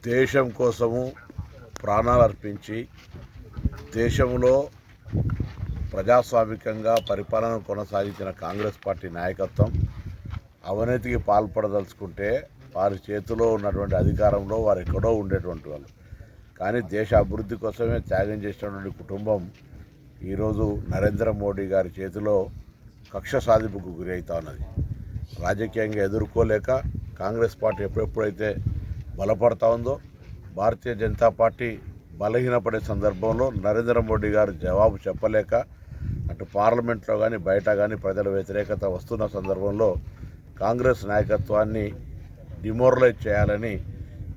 దేశం కోసము ప్రాణాలు అర్పించి దేశంలో ప్రజాస్వామికంగా పరిపాలన కొనసాగించిన కాంగ్రెస్ పార్టీ నాయకత్వం అవినీతికి పాల్పడదలుచుకుంటే వారి చేతిలో ఉన్నటువంటి అధికారంలో వారు ఎక్కడో ఉండేటువంటి వాళ్ళు. కానీ దేశ అభివృద్ధి కోసమే త్యాగం చేసినటువంటి కుటుంబం ఈరోజు నరేంద్ర మోడీ గారి చేతిలో కక్ష సాధింపుకు గురి అవుతా ఉన్నది. రాజకీయంగా ఎదుర్కోలేక కాంగ్రెస్ పార్టీ ఎప్పుడెప్పుడైతే బలపడతా ఉందో, భారతీయ జనతా పార్టీ బలహీనపడే సందర్భంలో నరేంద్ర మోడీ గారు జవాబు చెప్పలేక అటు పార్లమెంట్లో కానీ బయట కానీ ప్రజల వ్యతిరేకత వస్తున్న సందర్భంలో కాంగ్రెస్ నాయకత్వాన్ని డిమోరలైజ్ చేయాలని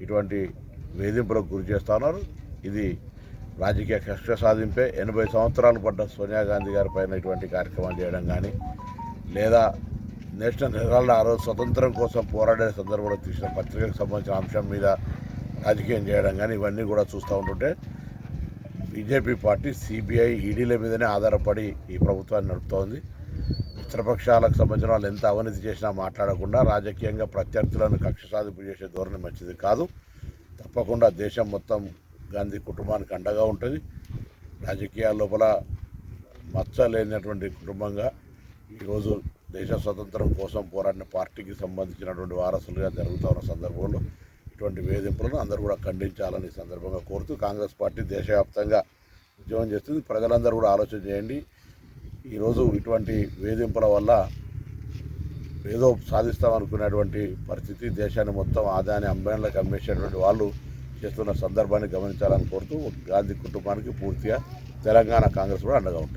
ఇటువంటి వేధింపులకు గురి చేస్తూ ఉన్నారు. ఇది రాజకీయ కక్ష సాధింపే. 80 సంవత్సరాలు పడ్డ సోనియా గాంధీ గారి పైన ఇటువంటి కార్యక్రమాలు చేయడం కానీ, లేదా నేషనల్ హెరాల్డ్ ఆ రోజు స్వతంత్రం కోసం పోరాడే సందర్భంలో తీసిన పత్రికకు సంబంధించిన అంశం మీద రాజకీయం చేయడం కానీ, ఇవన్నీ కూడా చూస్తూ ఉంటుంటే బీజేపీ పార్టీ సిబిఐ ఈడీల మీదనే ఆధారపడి ఈ ప్రభుత్వాన్ని నడుపుతోంది. మిత్రపక్షాలకు సంబంధించిన వాళ్ళు ఎంత అవినీతి చేసినా మాట్లాడకుండా రాజకీయంగా ప్రత్యర్థులను కక్ష సాధింపు చేసే ధోరణి మంచిది కాదు. తప్పకుండా దేశం మొత్తం గాంధీ కుటుంబానికి అండగా ఉంటుంది. రాజకీయాల లోపల మచ్చ లేనటువంటి కుటుంబంగా ఈరోజు దేశ స్వతంత్రం కోసం పోరాడిన పార్టీకి సంబంధించినటువంటి వారసులుగా జరుగుతూ ఉన్న సందర్భంలో ఇటువంటి వేధింపులను అందరూ కూడా ఖండించాలని సందర్భంగా కోరుతూ కాంగ్రెస్ పార్టీ దేశవ్యాప్తంగా ఉద్యమం చేస్తుంది. ప్రజలందరూ కూడా ఆలోచన చేయండి. ఈరోజు ఇటువంటి వేధింపుల వల్ల ఏదో సాధిస్తామనుకునేటువంటి పరిస్థితి, దేశాన్ని మొత్తం ఆదాయాన్ని అంబేన్లకు అమ్మేసేటువంటి వాళ్ళు చేస్తున్న సందర్భాన్ని గమనించాలని కోరుతూ గాంధీ కుటుంబానికి పూర్తిగా తెలంగాణ కాంగ్రెస్ కూడా అండగా ఉంటుంది.